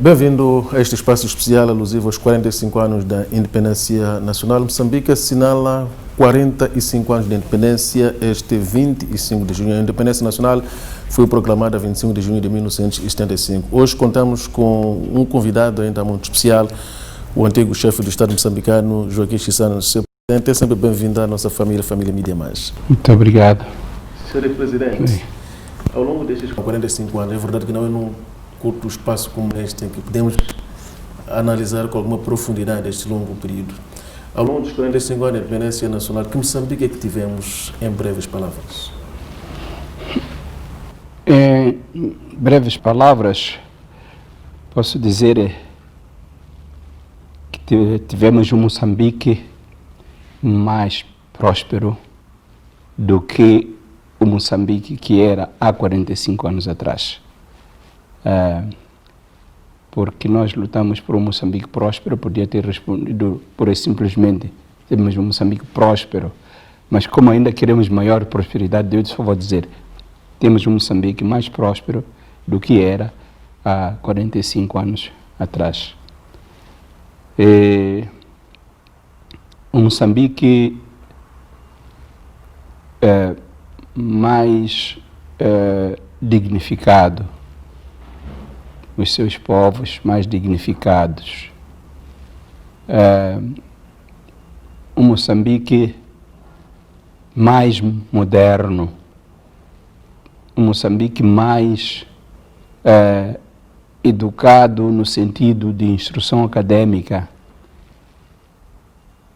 Bem-vindo a este espaço especial alusivo aos 45 anos da independência nacional. Moçambique assinala 45 anos de independência este 25 de junho. A independência nacional foi proclamada 25 de junho de 1975. Hoje contamos com um convidado ainda muito especial, o antigo chefe do Estado moçambicano, Joaquim Chissano. Sr. Presidente, é sempre bem-vindo à nossa família Mídia Mais. Muito obrigado. Sr. Presidente, ao longo destes 45 anos, é verdade que não é num curto espaço como este em que podemos analisar com alguma profundidade este longo período. Ao longo dos 45 anos da independência nacional, que Moçambique é que tivemos, em breves palavras? Em breves palavras, posso dizer que tivemos um Moçambique mais próspero do que o Moçambique que era há 45 anos atrás. Porque nós lutamos por um Moçambique próspero, podia ter respondido por simplesmente temos um Moçambique próspero, mas como ainda queremos maior prosperidade, eu só vou dizer, temos um Moçambique mais próspero do que era há 45 anos atrás. Um Moçambique mais dignificado, os seus povos mais dignificados. Um Moçambique mais moderno, um Moçambique mais educado no sentido de instrução acadêmica,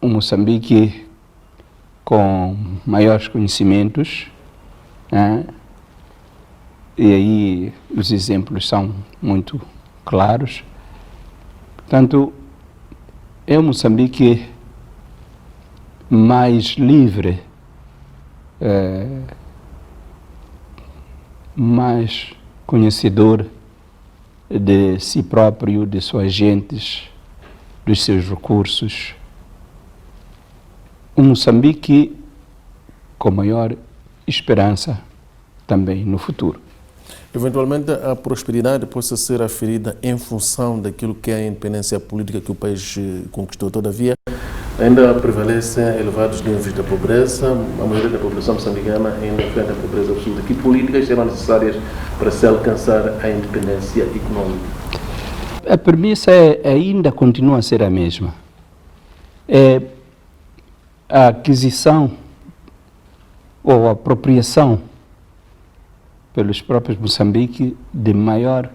um Moçambique com maiores conhecimentos, e aí os exemplos são muito claros. Portanto, é um Moçambique mais livre, mais conhecedor de si próprio, de suas gentes, dos seus recursos. Um Moçambique com maior esperança também no futuro. Eventualmente, a prosperidade possa ser aferida em função daquilo que é a independência política que o país conquistou. Todavia, ainda prevalecem elevados níveis da pobreza. A maioria da população moçambicana ainda enfrenta a pobreza absoluta. Que políticas serão necessárias para se alcançar a independência econômica? A premissa ainda continua a ser a mesma. A aquisição ou a apropriação pelos próprios Moçambique de maior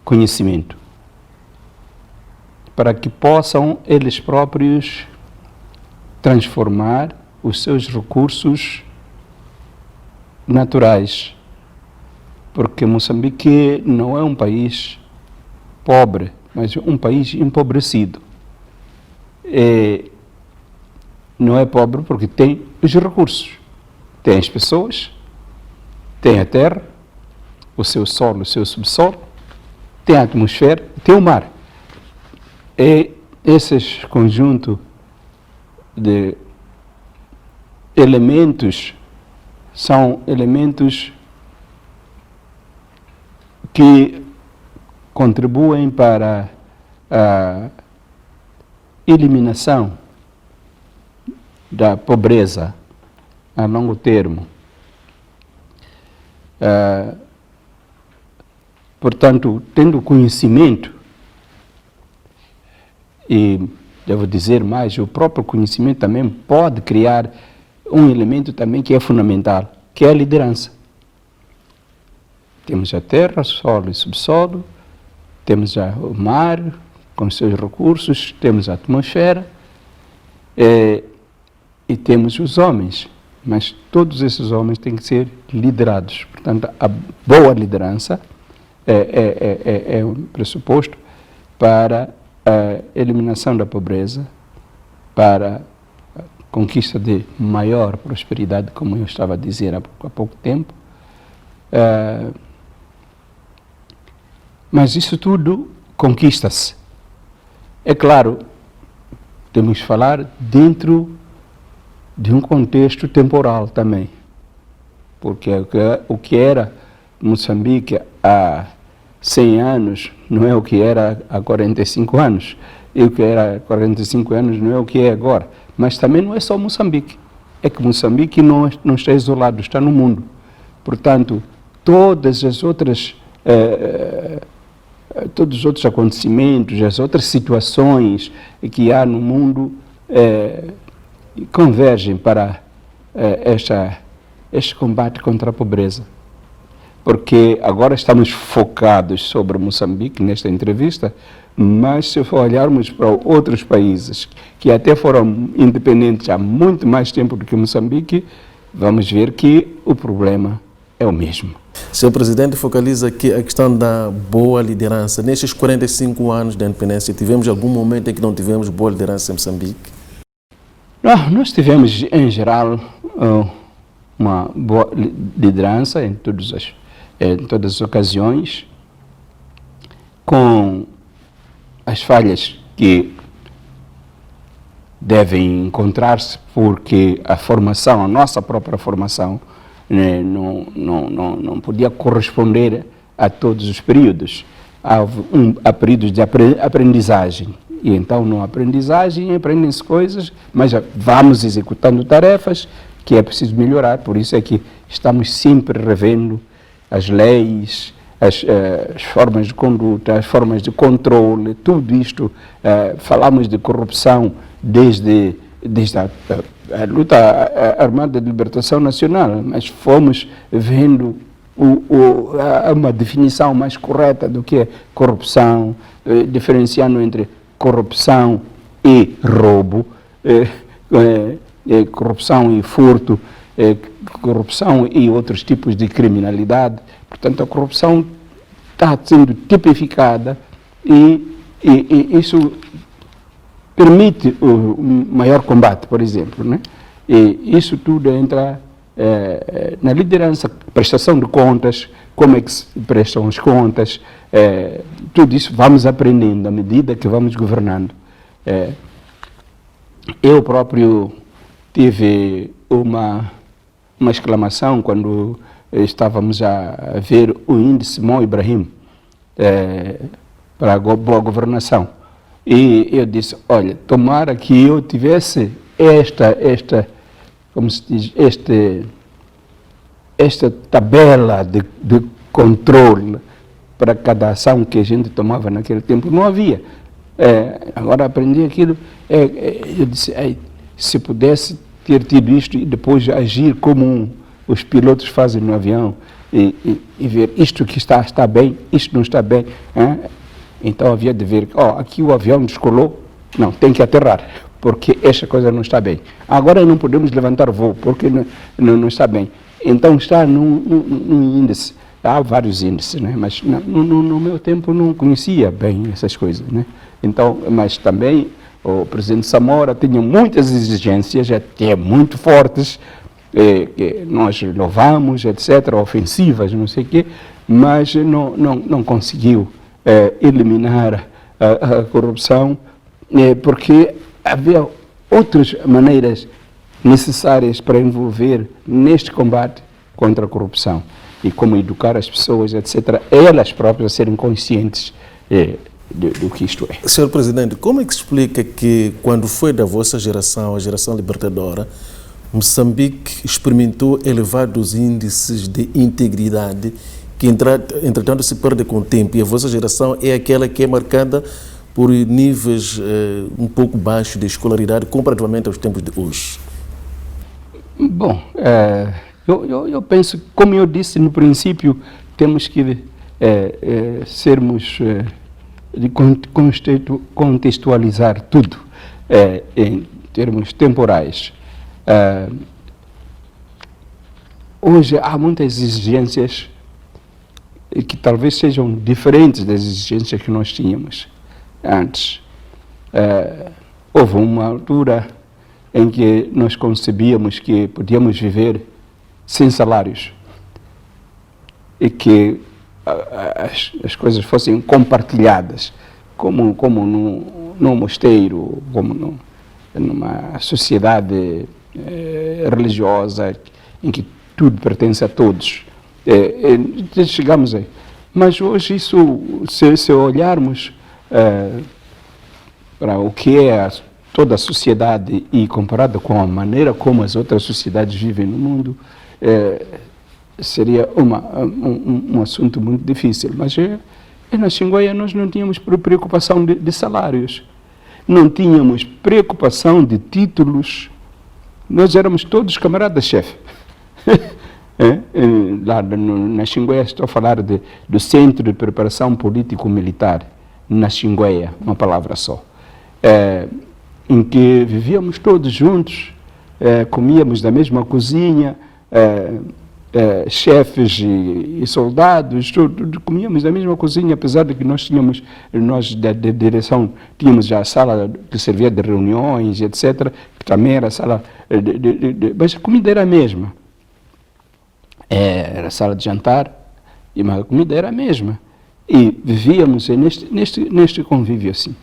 conhecimento, para que possam eles próprios transformar os seus recursos naturais, porque Moçambique não é um país pobre, mas um país empobrecido. Não é pobre porque tem os recursos, tem as pessoas, tem a terra, o seu solo, o seu subsolo, tem a atmosfera, tem o mar. Esses conjunto de elementos são elementos que contribuem para a eliminação da pobreza a longo termo. Portanto, tendo conhecimento, e devo dizer mais, o próprio conhecimento também pode criar um elemento também que é fundamental, que é a liderança. Temos a terra, solo e subsolo, temos o mar com os seus recursos, temos a atmosfera e temos os homens. Mas todos esses homens têm que ser liderados. Portanto, a boa liderança é um pressuposto para a eliminação da pobreza, para a conquista de maior prosperidade, como eu estava a dizer há pouco tempo. Mas isso tudo conquista-se. É claro, temos que falar dentro de um contexto temporal também, porque o que era Moçambique há 100 anos não é o que era há 45 anos. E o que era há 45 anos não é o que é agora. Mas também não é só Moçambique. É que Moçambique não está isolado, está no mundo. Portanto, todas as outras, todos os outros acontecimentos, as outras situações que há no mundo convergem para este combate contra a pobreza. Porque agora estamos focados sobre Moçambique nesta entrevista, mas se for olharmos para outros países que até foram independentes há muito mais tempo do que Moçambique, vamos ver que o problema é o mesmo. Senhor Presidente, focaliza aqui a questão da boa liderança. Nestes 45 anos da independência, tivemos algum momento em que não tivemos boa liderança em Moçambique? Não, nós tivemos, em geral, uma boa liderança em todas as ocasiões, com as falhas que devem encontrar-se, porque a nossa própria formação, né, não podia corresponder a todos os períodos. Há períodos de aprendizagem, e então na aprendizagem aprendem-se coisas, mas vamos executando tarefas que é preciso melhorar. Por isso é que estamos sempre revendo as leis, as formas de conduta, as formas de controle, tudo isto. Falamos de corrupção desde a luta armada de libertação nacional, mas fomos vendo uma definição mais correta do que é corrupção, diferenciando entre corrupção e roubo, corrupção e furto, corrupção e outros tipos de criminalidade. Portanto, a corrupção está sendo tipificada e isso permite o maior combate, por exemplo, né? E isso tudo entra na liderança, prestação de contas, como é que se prestam as contas, tudo isso vamos aprendendo à medida que vamos governando. Eu próprio tive uma exclamação quando estávamos a ver o índice Mo Ibrahim para a boa governação. E eu disse, olha, tomara que eu tivesse como se diz, esta tabela de controle para cada ação que a gente tomava naquele tempo. Não havia. Agora aprendi aquilo, eu disse, se pudesse ter tido isto e depois agir como os pilotos fazem no avião e ver isto que está bem, isto não está bem. Então havia de ver, aqui o avião descolou, não, tem que aterrar, porque esta coisa não está bem. Agora não podemos levantar voo, porque não está bem. Então está num índice, há vários índices, né? Mas no meu tempo não conhecia bem essas coisas, né? Então, mas também o presidente Samora tinha muitas exigências, até muito fortes, que nós louvamos, etc., ofensivas, não sei o quê, mas não conseguiu eliminar a corrupção, porque havia outras maneiras necessárias para envolver neste combate contra a corrupção e como educar as pessoas, etc., elas próprias serem conscientes do que isto é. Senhor Presidente, como é que se explica que quando foi da vossa geração, a geração libertadora, Moçambique experimentou elevados índices de integridade que, entretanto, se perde com o tempo, e a vossa geração é aquela que é marcada por níveis um pouco baixos de escolaridade comparativamente aos tempos de hoje? Bom, eu penso, como eu disse no princípio, temos que sermos de contextualizar tudo em termos temporais. Hoje há muitas exigências que talvez sejam diferentes das exigências que nós tínhamos antes. Houve uma altura em que nós concebíamos que podíamos viver sem salários e que as coisas fossem compartilhadas, como num mosteiro, como numa sociedade religiosa em que tudo pertence a todos. Chegamos Mas hoje isso, se olharmos para o que é toda a sociedade e comparado com a maneira como as outras sociedades vivem no mundo, seria um assunto muito difícil. Mas na Xingueia nós não tínhamos preocupação de salários, não tínhamos preocupação de títulos, nós éramos todos camaradas-chefe. Lá na Xingueia, estou a falar do Centro de Preparação Político-Militar, na Xingueia, uma palavra só, em que vivíamos todos juntos, comíamos da mesma cozinha, chefes e soldados, comíamos da mesma cozinha, apesar de que nós da direção tínhamos já a sala que servia de reuniões, etc., que também era a sala, mas a comida era a mesma. Era a sala de jantar, mas a comida era a mesma. E vivíamos neste convívio assim.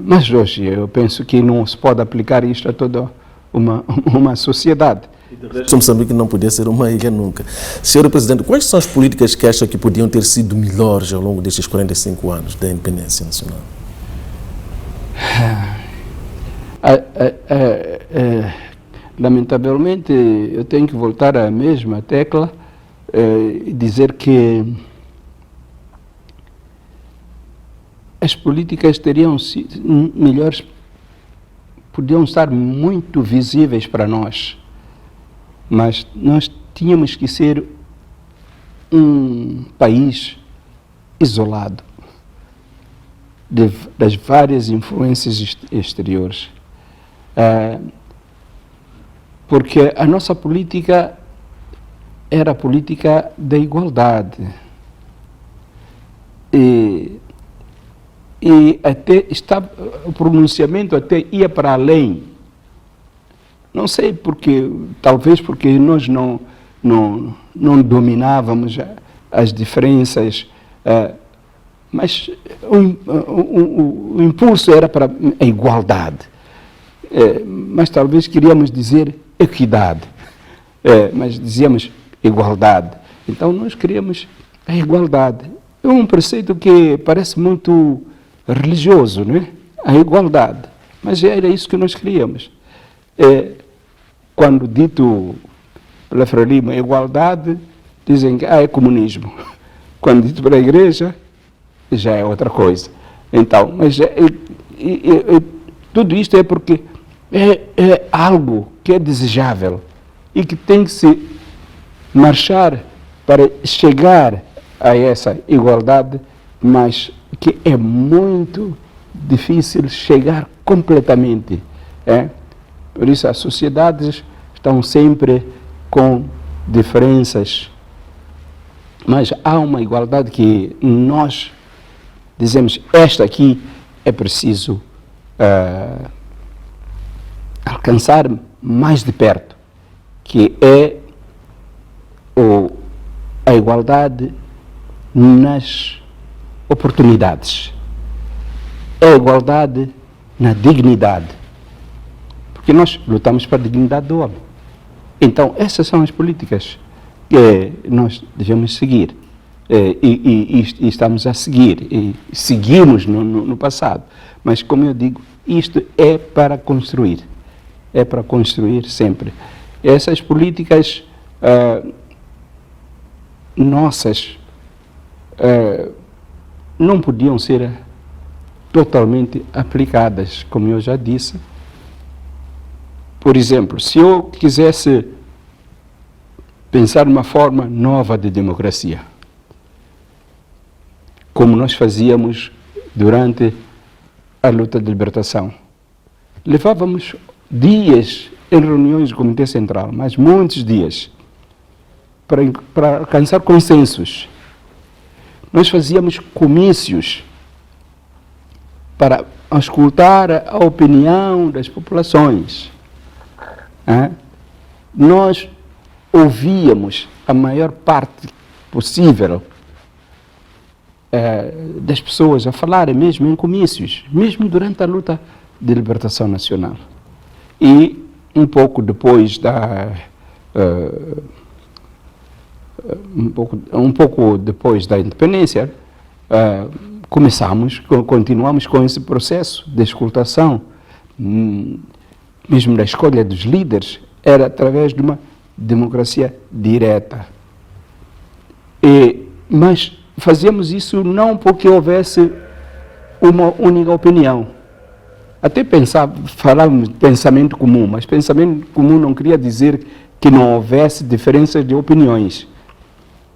Mas hoje eu penso que não se pode aplicar isto a toda uma sociedade. Moçambique não podia ser uma ilha nunca. Senhor Presidente, quais são as políticas que acha que podiam ter sido melhores ao longo destes 45 anos da independência nacional? Lamentavelmente, eu tenho que voltar à mesma tecla e dizer que as políticas teriam sido melhores, podiam estar muito visíveis para nós, mas nós tínhamos que ser um país isolado das várias influências exteriores. Porque a nossa política era a política da igualdade. E até o pronunciamento até ia para além. Não sei porque, talvez porque nós não dominávamos as diferenças, mas o impulso era para a igualdade. Mas talvez queríamos dizer equidade, mas dizíamos igualdade. Então nós queríamos a igualdade. É um preceito que parece muito religioso, não é? A igualdade. Mas era isso que nós queríamos. Quando dito pela Frelimo igualdade, dizem que é comunismo. Quando dito pela igreja, já é outra coisa. Então, mas tudo isto é porque é algo que é desejável e que tem que se marchar para chegar a essa igualdade, mas que é muito difícil chegar completamente. Por isso as sociedades estão sempre com diferenças, mas há uma igualdade que nós dizemos, esta aqui é preciso alcançar mais de perto, que é a igualdade nas oportunidades, é a igualdade na dignidade, porque nós lutamos para a dignidade do homem. Então, essas são as políticas que nós devemos seguir, e estamos a seguir, e seguimos no passado, mas como eu digo, isto é para construir sempre. Essas políticas nossas não podiam ser totalmente aplicadas, como eu já disse. Por exemplo, se eu quisesse pensar numa forma nova de democracia, como nós fazíamos durante a luta de libertação, levávamos dias em reuniões do Comitê Central, mas muitos dias, para alcançar consensos. Nós fazíamos comícios para escutar a opinião das populações. Nós ouvíamos a maior parte possível das pessoas a falarem mesmo em comícios, mesmo durante a luta de libertação nacional. E um pouco depois um pouco depois da independência, continuamos com esse processo de escutação, mesmo da escolha dos líderes, era através de uma democracia direta. Mas fazíamos isso não porque houvesse uma única opinião. Até falávamos de pensamento comum, mas pensamento comum não queria dizer que não houvesse diferenças de opiniões.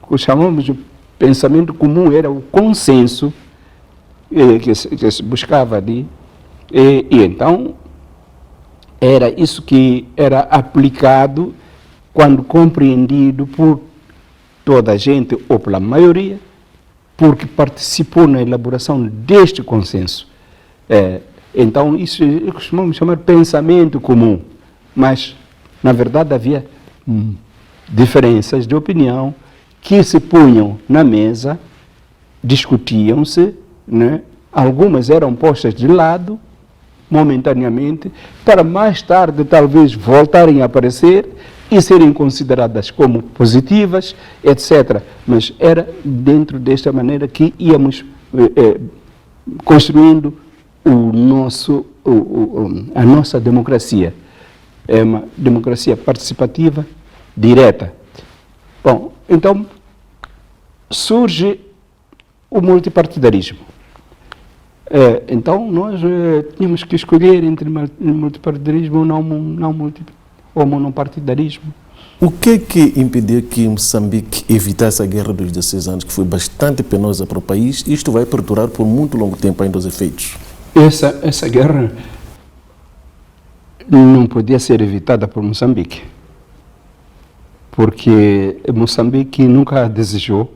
O que chamamos de pensamento comum era o consenso que se buscava ali. E então, era isso que era aplicado quando compreendido por toda a gente, ou pela maioria, porque participou na elaboração deste consenso. Então, isso costumamos chamar de pensamento comum, mas, na verdade, havia diferenças de opinião que se punham na mesa, discutiam-se, né? Algumas eram postas de lado, momentaneamente, para mais tarde, talvez, voltarem a aparecer e serem consideradas como positivas, etc. Mas era dentro desta maneira que íamos construindo a nossa democracia. É uma democracia participativa, direta. Bom, então surge o multipartidarismo. Então nós tínhamos que escolher entre multipartidarismo ou monopartidarismo. O que impedia que Moçambique evitasse a guerra dos 16 anos, que foi bastante penosa para o país, e isto vai perdurar por muito longo tempo ainda os efeitos? Essa guerra não podia ser evitada por Moçambique, porque Moçambique nunca a desejou,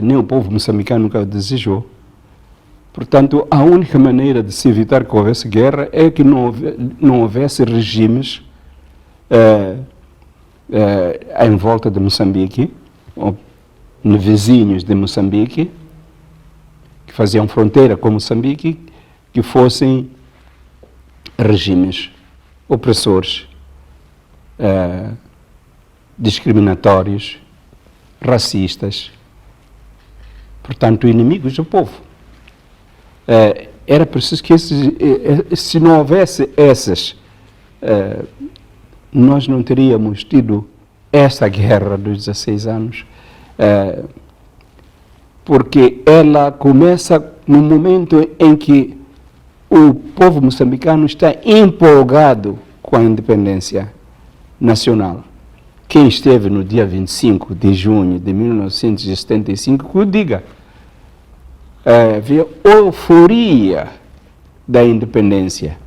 nem o povo moçambicano nunca a desejou. Portanto, a única maneira de se evitar que houvesse guerra é que não houvesse regimes em volta de Moçambique, ou vizinhos de Moçambique, que faziam fronteira com Moçambique, que fossem regimes opressores, discriminatórios, racistas, portanto, inimigos do povo. Era preciso que se não houvesse essas, nós não teríamos tido essa guerra dos 16 anos, porque ela começa no momento em que o povo moçambicano está empolgado com a independência nacional. Quem esteve no dia 25 de junho de 1975, que o diga. Havia euforia da independência.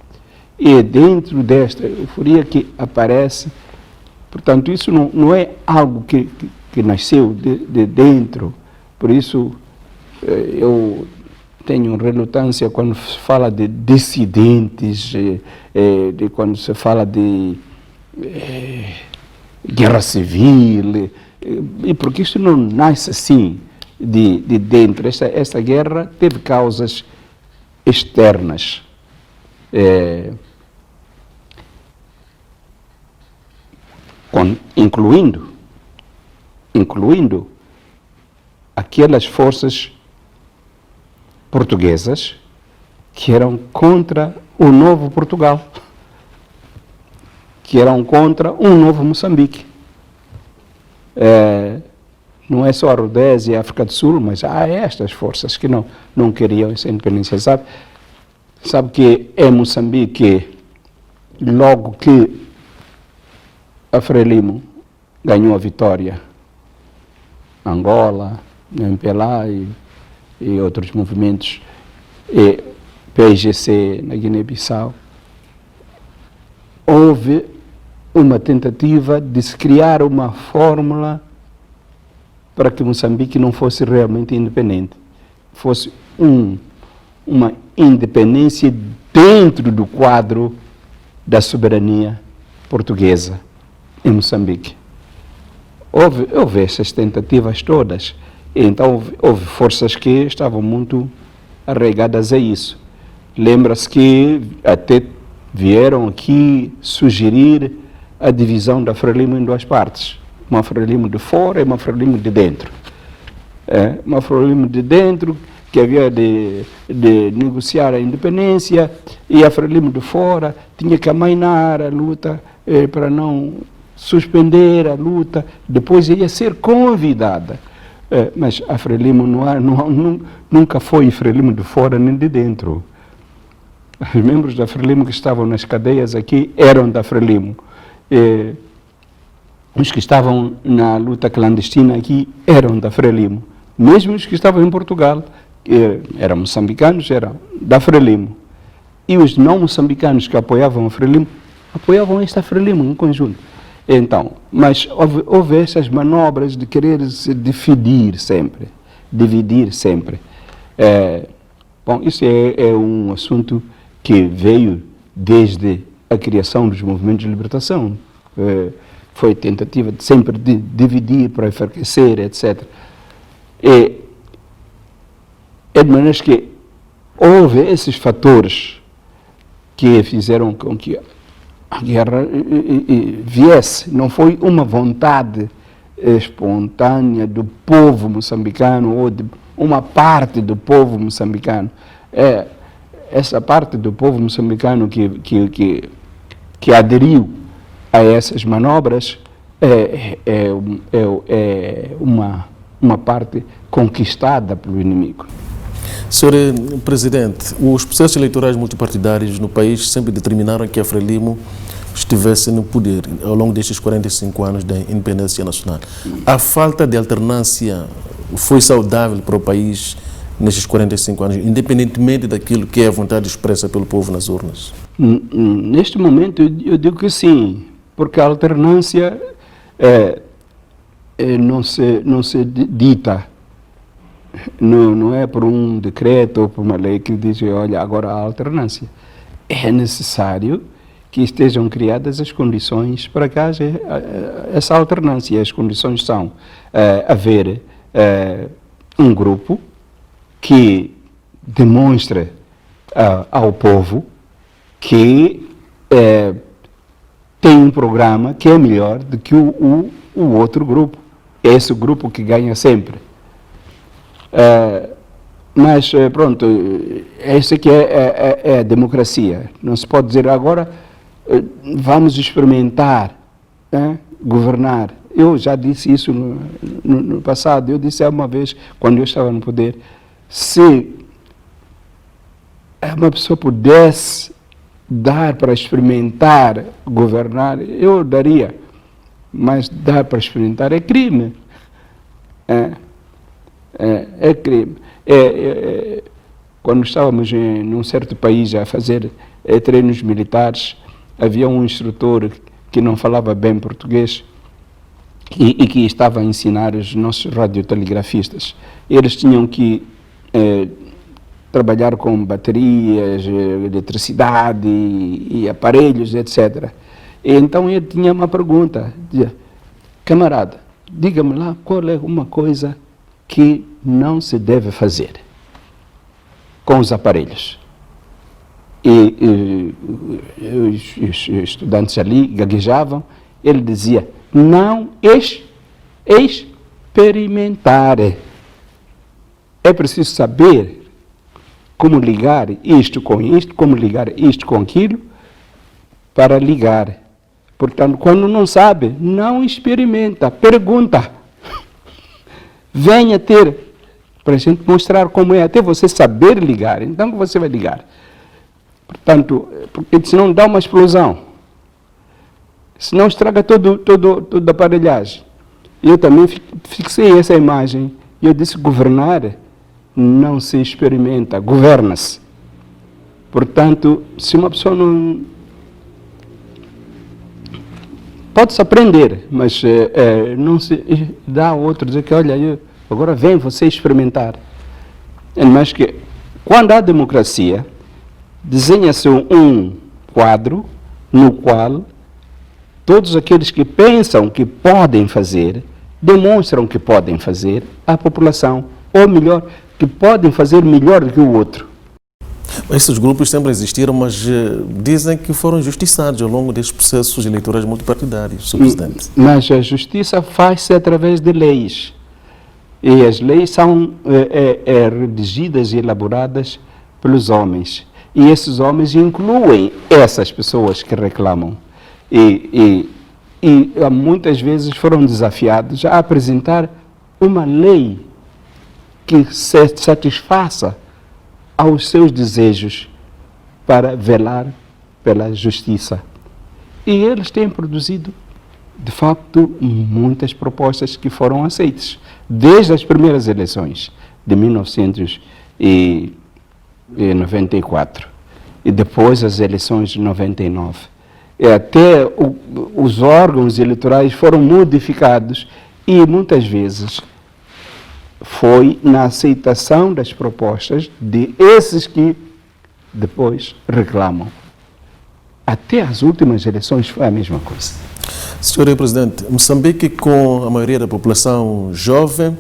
E dentro desta euforia que aparece, portanto, isso não é algo que nasceu de dentro. Por isso, eu tenho relutância quando se fala de dissidentes, quando se fala de guerra civil, e porque isso não nasce assim de dentro. Esta guerra teve causas externas. Incluindo aquelas forças portuguesas que eram contra o novo Portugal, que eram contra um novo Moçambique. Não é só a Rodésia e a África do Sul, mas há estas forças que não queriam essa independência. Sabe que em Moçambique, logo que a Frelimo ganhou a vitória, Angola, MPLA e outros movimentos, e PIGC na Guiné-Bissau, houve uma tentativa de se criar uma fórmula para que Moçambique não fosse realmente independente, fosse uma independência dentro do quadro da soberania portuguesa em Moçambique. Houve essas tentativas todas, então houve forças que estavam muito arraigadas a isso. Lembra-se que até vieram aqui sugerir a divisão da Frelimo em duas partes, uma Frelimo de fora e uma Frelimo de dentro. Uma Frelimo de dentro que havia de negociar a independência, e a Frelimo de fora tinha que amainar a luta para não suspender a luta, depois ia ser convidada. Mas a Frelimo nunca foi Frelimo de fora nem de dentro. Os membros da Frelimo que estavam nas cadeias aqui eram da Frelimo. Os que estavam na luta clandestina aqui eram da Frelimo. Mesmo os que estavam em Portugal, eram moçambicanos, eram da Frelimo. E os não moçambicanos que apoiavam a Frelimo, apoiavam esta Frelimo em conjunto. Então, mas houve essas manobras de querer se dividir sempre. Bom, isso é um assunto que veio desde a criação dos movimentos de libertação. Foi tentativa de sempre de dividir para enfraquecer, etc. É de maneira que houve esses fatores que fizeram com que a guerra viesse. Não foi uma vontade espontânea do povo moçambicano ou de uma parte do povo moçambicano. Essa parte do povo moçambicano que aderiu a essas manobras é uma parte conquistada pelo inimigo. Senhor Presidente, os processos eleitorais multipartidários no país sempre determinaram que a Frelimo estivesse no poder ao longo destes 45 anos da independência nacional. A falta de alternância foi saudável para o país nestes 45 anos, independentemente daquilo que é a vontade expressa pelo povo nas urnas? Neste momento eu digo que sim, porque a alternância não se dita. Não é por um decreto ou por uma lei que diz, olha, agora há alternância. É necessário que estejam criadas as condições para que haja essa alternância. As condições são haver um grupo que demonstre ao povo que tem um programa que é melhor do que o outro grupo. É esse o grupo que ganha sempre. Mas pronto, essa aqui é a democracia. Não se pode dizer agora vamos experimentar governar. Eu já disse isso no passado. Eu disse uma vez, quando eu estava no poder, se uma pessoa pudesse dar para experimentar governar, eu daria. Mas dar para experimentar é crime. É crime. Quando estávamos num certo país a fazer treinos militares, havia um instrutor que não falava bem português e que estava a ensinar os nossos radiotelegrafistas. Eles tinham que trabalhar com baterias, eletricidade e aparelhos, etc. E então ele tinha uma pergunta, dizia, camarada, diga-me lá qual é uma coisa que não se deve fazer com os aparelhos. E os estudantes ali gaguejavam, ele dizia, não experimentar. É preciso saber como ligar isto com isto, como ligar isto com aquilo, para ligar. Portanto, quando não sabe, não experimenta, pergunta. Venha ter, para a gente mostrar como é, até você saber ligar, então você vai ligar. Portanto, porque senão dá uma explosão, senão estraga toda a aparelhagem. Eu também fixei essa imagem, e eu disse, governar não se experimenta, governa-se. Portanto, se uma pessoa não... Pode-se aprender, mas não se dá a outro dizer que, olha, agora vem você experimentar. Mas que, quando há democracia, desenha-se um quadro no qual todos aqueles que pensam que podem fazer, demonstram que podem fazer à população, ou melhor, que podem fazer melhor do que o outro. Esses grupos sempre existiram, mas dizem que foram injustiçados ao longo destes processos eleitorais multipartidários, Sr. Presidente. Mas a justiça faz-se através de leis. E as leis são redigidas e elaboradas pelos homens. E esses homens incluem essas pessoas que reclamam. E muitas vezes foram desafiados a apresentar uma lei que satisfaça aos seus desejos para velar pela justiça. E eles têm produzido, de facto, muitas propostas que foram aceitas, desde as primeiras eleições de 1994 e depois as eleições de 99. E até os órgãos eleitorais foram modificados e muitas vezes foi na aceitação das propostas de esses que depois reclamam. Até as últimas eleições foi a mesma coisa. Senhor Presidente, Moçambique, com a maioria da população jovem,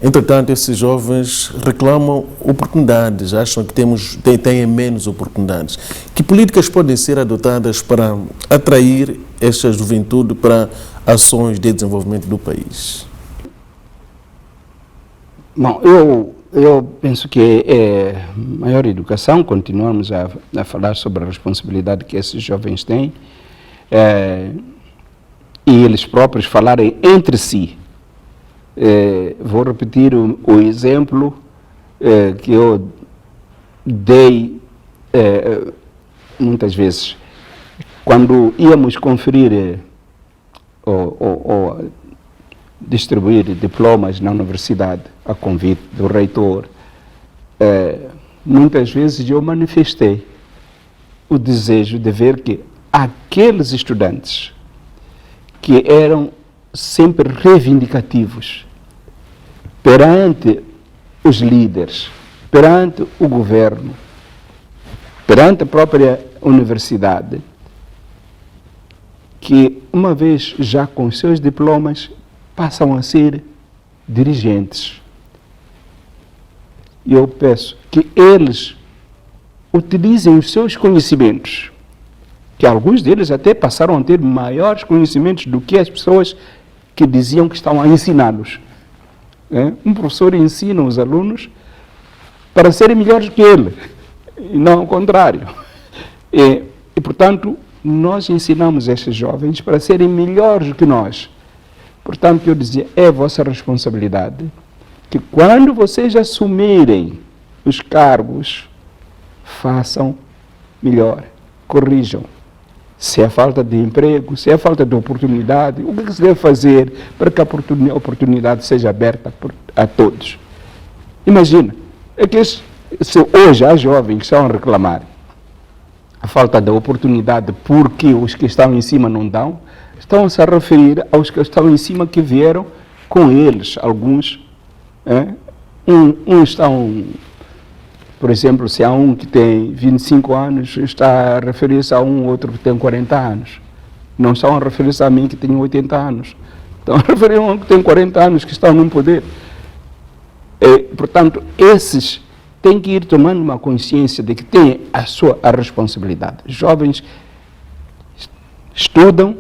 entretanto, esses jovens reclamam oportunidades, acham que têm menos oportunidades. Que políticas podem ser adotadas para atrair esta juventude para ações de desenvolvimento do país? Bom, eu penso que é maior educação, continuamos a falar sobre a responsabilidade que esses jovens têm, e eles próprios falarem entre si. Vou repetir o exemplo que eu dei muitas vezes. Quando íamos conferir ou distribuir diplomas na universidade, a convite do reitor, muitas vezes eu manifestei o desejo de ver que aqueles estudantes que eram sempre reivindicativos perante os líderes, perante o governo, perante a própria universidade, que uma vez já com os seus diplomas passam a ser dirigentes. E eu peço que eles utilizem os seus conhecimentos, que alguns deles até passaram a ter maiores conhecimentos do que as pessoas que diziam que estavam a ensiná-los. Um professor ensina os alunos para serem melhores que ele, e não ao contrário. E, portanto, nós ensinamos estes jovens para serem melhores que nós. Portanto, eu dizia, é vossa responsabilidade que quando vocês assumirem os cargos, façam melhor, corrijam. Se é falta de emprego, se é falta de oportunidade, o que se deve fazer para que a oportunidade seja aberta a todos? Imagina, é que se hoje há jovens que estão a reclamar a falta de oportunidade porque os que estão em cima não dão, estão-se a referir aos que estão em cima que vieram com eles, alguns. Estão, por exemplo, se há um que tem 25 anos, está a referir-se a um outro que tem 40 anos. Não estão a referir-se a mim que tenho 80 anos. Estão a referir a um que tem 40 anos, que está no poder. Portanto, esses têm que ir tomando uma consciência de que têm a responsabilidade. Jovens estudam,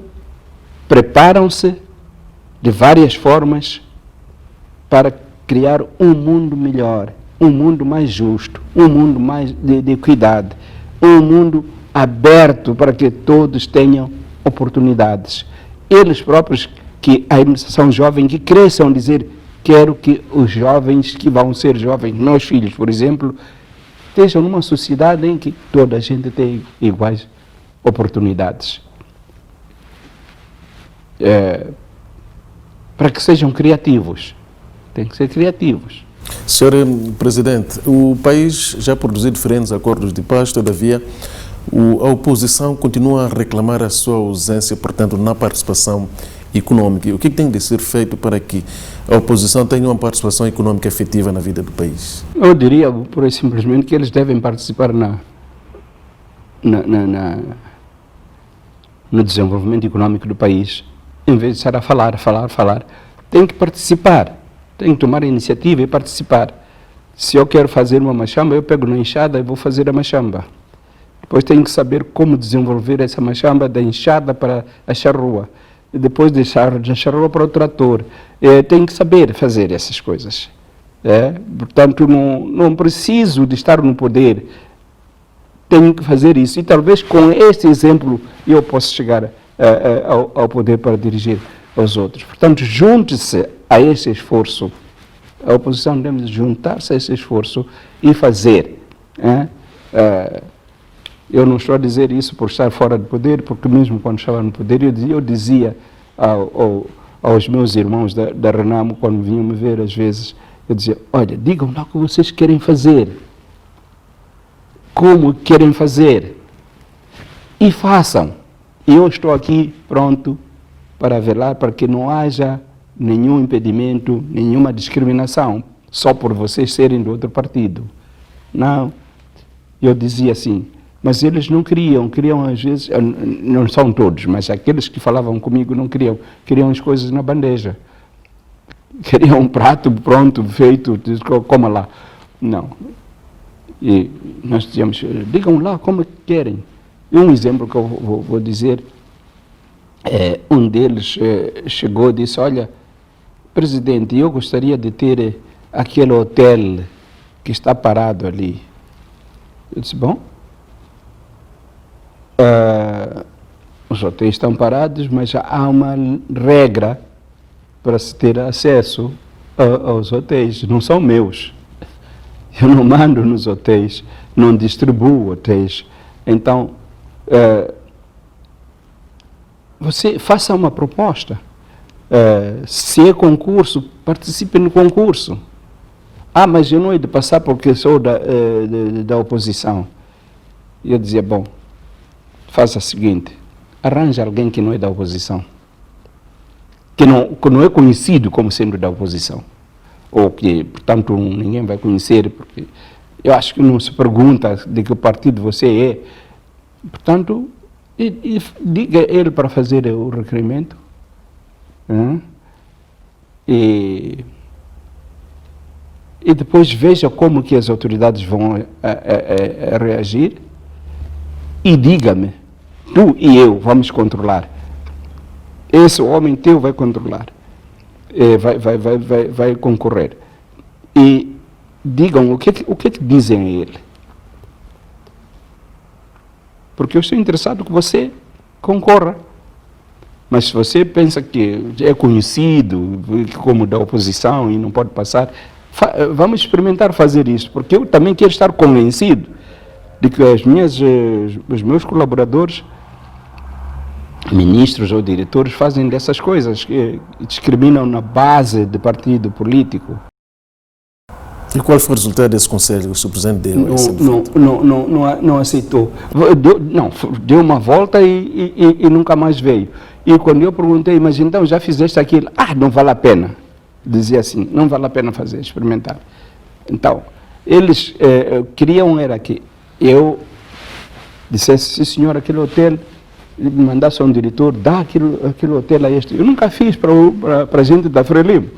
preparam-se de várias formas para criar um mundo melhor, um mundo mais justo, um mundo mais de equidade, um mundo aberto para que todos tenham oportunidades. Eles próprios, que ainda são jovens, que cresçam a dizer: quero que os jovens que vão ser jovens, meus filhos, por exemplo, estejam numa sociedade em que toda a gente tem iguais oportunidades. Para que sejam criativos. Tem que ser criativos. Senhor Presidente, o país já produziu diferentes acordos de paz, todavia a oposição continua a reclamar a sua ausência, portanto, na participação econômica. O que tem de ser feito para que a oposição tenha uma participação econômica efetiva na vida do país? Eu diria, por aí, simplesmente, que eles devem participar no desenvolvimento econômico do país, em vez de estar a falar. Tem que participar, tem que tomar a iniciativa e participar. Se eu quero fazer uma machamba, eu pego na enxada e vou fazer a machamba. Depois tenho que saber como desenvolver essa machamba da enxada para a charrua. E depois da charrua para o trator. Tenho que saber fazer essas coisas. Portanto, não preciso de estar no poder. Tenho que fazer isso. E talvez com este exemplo eu possa chegar ao poder para dirigir aos outros. Portanto, junte-se a esse esforço. A oposição deve juntar-se a esse esforço e fazer. Eu não estou a dizer isso por estar fora do poder, porque mesmo quando estava no poder, eu dizia aos meus irmãos da Renamo, quando vinham me ver às vezes, eu dizia, olha, digam lá o que vocês querem fazer. Como querem fazer. E façam. E eu estou aqui pronto para velar para que não haja nenhum impedimento, nenhuma discriminação, só por vocês serem do outro partido. Não. Eu dizia assim, mas eles não queriam às vezes, não são todos, mas aqueles que falavam comigo não queriam as coisas na bandeja. Queriam um prato pronto, feito, coma lá. Não. E nós dizíamos, digam lá como querem. E um exemplo que eu vou dizer, um deles chegou e disse, olha, presidente, eu gostaria de ter aquele hotel que está parado ali. Eu disse, bom, os hotéis estão parados, mas há uma regra para se ter acesso aos hotéis, não são meus. Eu não mando nos hotéis, não distribuo hotéis. Então, você faça uma proposta. Se é concurso, participe no concurso. Mas eu não hei de passar porque sou da oposição. E eu dizia, bom, faça o seguinte, arranja alguém que não é da oposição, que não é conhecido como sendo da oposição, ou que, portanto, ninguém vai conhecer, porque eu acho que não se pergunta de que partido você é. Portanto, e diga ele para fazer o requerimento, e depois veja como que as autoridades vão reagir, e diga-me, tu e eu vamos controlar. Esse homem teu vai controlar, vai concorrer. E digam o que dizem a ele. Porque eu estou interessado que você concorra. Mas se você pensa que é conhecido como da oposição e não pode passar, vamos experimentar fazer isso, porque eu também quero estar convencido de que os meus colaboradores, ministros ou diretores, fazem dessas coisas, que discriminam na base de partido político. E qual foi o resultado desse conselho que o Sr. Presidente deu? Não aceitou. Deu uma volta e nunca mais veio. E quando eu perguntei, mas então já fizeste aquilo? Não vale a pena. Dizia assim, não vale a pena fazer, experimentar. Então, eles queriam era que eu dissesse, sim senhor, aquele hotel, me mandasse a um diretor, dá aquele hotel a este. Eu nunca fiz para a gente da Frelimo.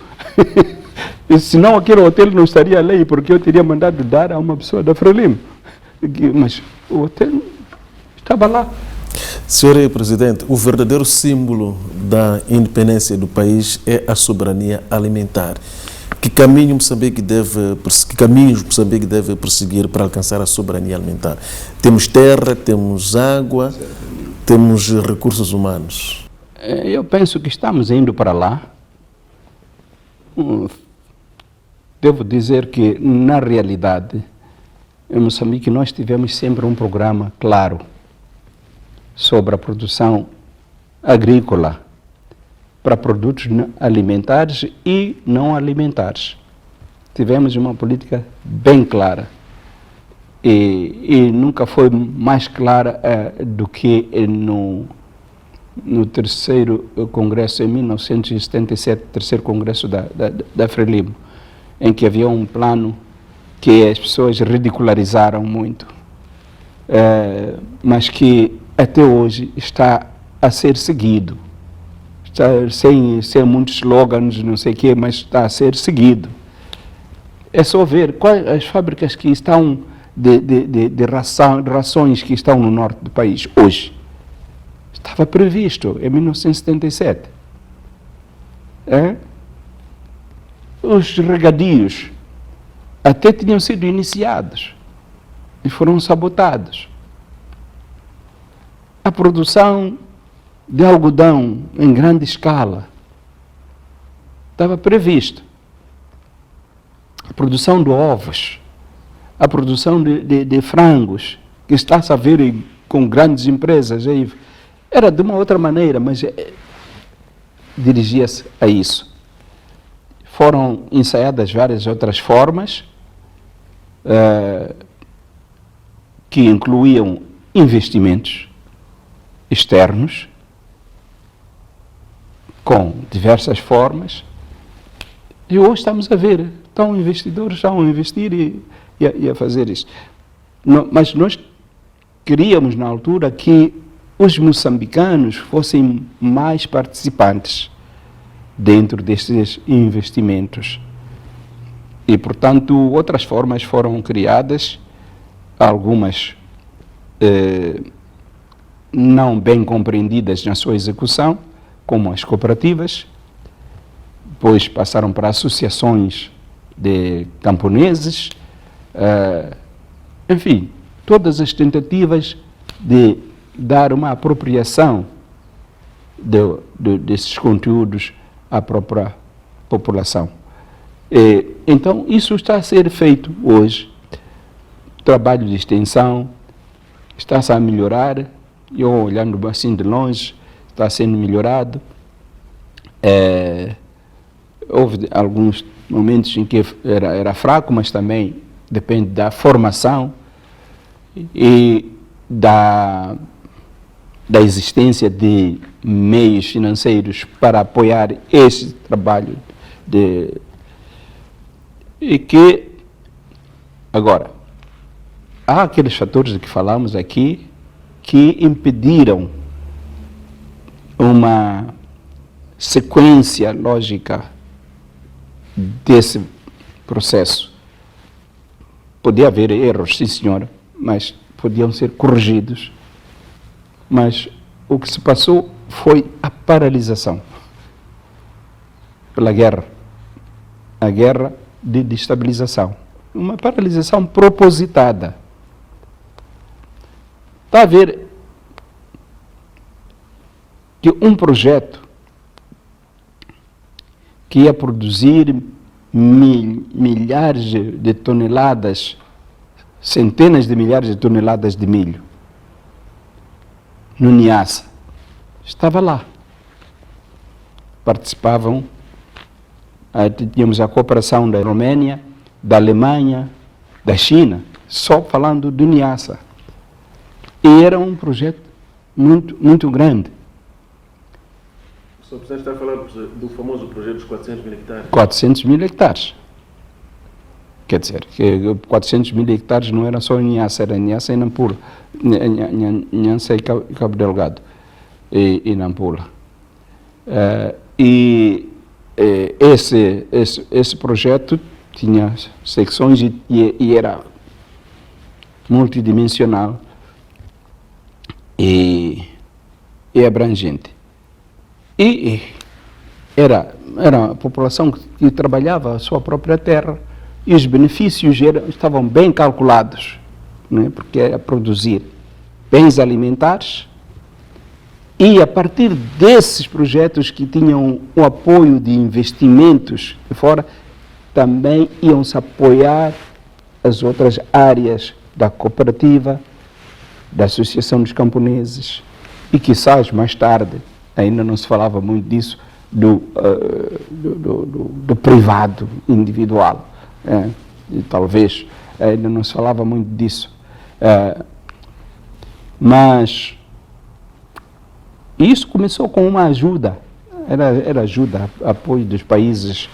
Senão aquele hotel não estaria ali, porque eu teria mandado dar a uma pessoa da Frelimo. Mas o hotel estava lá. Senhor Presidente, o verdadeiro símbolo da independência do país é a soberania alimentar. Que caminhos Moçambique deve perseguir para alcançar a soberania alimentar? Temos terra, temos água, temos recursos humanos. Eu penso que estamos indo para lá. Devo dizer que, na realidade, em Moçambique nós tivemos sempre um programa claro sobre a produção agrícola para produtos alimentares e não alimentares. Tivemos uma política bem clara e nunca foi mais clara do que no terceiro congresso, em 1977, terceiro congresso da Frelimo, em que havia um plano que as pessoas ridicularizaram muito, mas que até hoje está a ser seguido. Sem muitos slogans, não sei o quê, mas está a ser seguido. É só ver quais as fábricas que estão de rações que estão no norte do país hoje. Estava previsto em 1977. Os regadios até tinham sido iniciados e foram sabotados. A produção de algodão em grande escala estava previsto. A produção de ovos, a produção de frangos, que está-se a ver com grandes empresas, era de uma outra maneira, mas dirigia-se a isso. Foram ensaiadas várias outras formas, que incluíam investimentos externos, com diversas formas, e hoje estamos a ver, investidores estão a investir e a fazer isso. Mas nós queríamos, na altura, que os moçambicanos fossem mais participantes dentro destes investimentos. E, portanto, outras formas foram criadas, algumas não bem compreendidas na sua execução, como as cooperativas, depois passaram para associações de camponeses, enfim, todas as tentativas de dar uma apropriação desses conteúdos à própria população. Então, isso está a ser feito hoje. O trabalho de extensão está-se a melhorar, eu olhando assim de longe, está sendo melhorado. Houve alguns momentos em que era fraco, mas também depende da formação e da existência de meios financeiros para apoiar esse trabalho. E que, agora, há aqueles fatores de que falamos aqui que impediram uma sequência lógica desse processo. Podia haver erros, sim senhora, mas podiam ser corrigidos. Mas o que se passou foi a paralisação pela guerra. A guerra de destabilização. Uma paralisação propositada. Está a ver que um projeto que ia produzir milhares de toneladas, centenas de milhares de toneladas de milho, no Niassa, estava lá. Participavam, tínhamos a cooperação da Roménia, da Alemanha, da China, só falando do Niassa. E era um projeto muito, muito grande. O Sr. Presidente está falando do famoso projeto dos 400 mil hectares. 400 mil hectares. Quer dizer, que 400 mil hectares não era só em Niassa, era Niassa e Nampula. Niassa e Cabo Delgado e Nampula. Esse projeto tinha secções e era multidimensional e abrangente. E era a população que trabalhava a sua própria terra e os benefícios estavam bem calculados, né, porque era produzir bens alimentares e a partir desses projetos que tinham o apoio de investimentos de fora, também iam-se apoiar as outras áreas da cooperativa, da Associação dos Camponeses e, quizás, mais tarde, ainda não se falava muito disso, do privado individual. E talvez ainda não se falava muito disso. Mas isso começou com uma ajuda, era ajuda, apoio dos países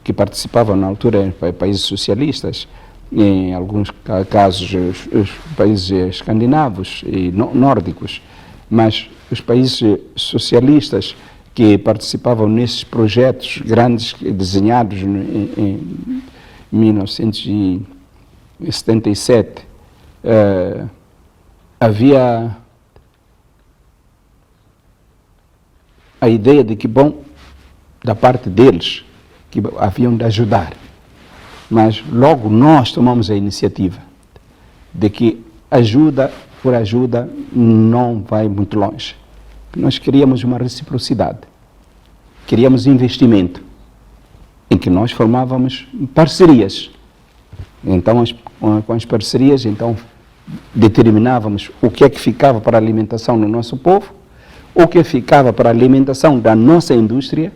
que participavam na altura, países socialistas, em alguns casos os países escandinavos e nórdicos, mas os países socialistas que participavam nesses projetos grandes desenhados em 1977, havia a ideia de que, bom, da parte deles, que haviam de ajudar. Mas logo nós tomamos a iniciativa de que ajuda por ajuda não vai muito longe. Nós queríamos uma reciprocidade, queríamos investimento, em que nós formávamos parcerias. Então, com as parcerias, então, determinávamos o que é que ficava para a alimentação do nosso povo, o que ficava para a alimentação da nossa indústria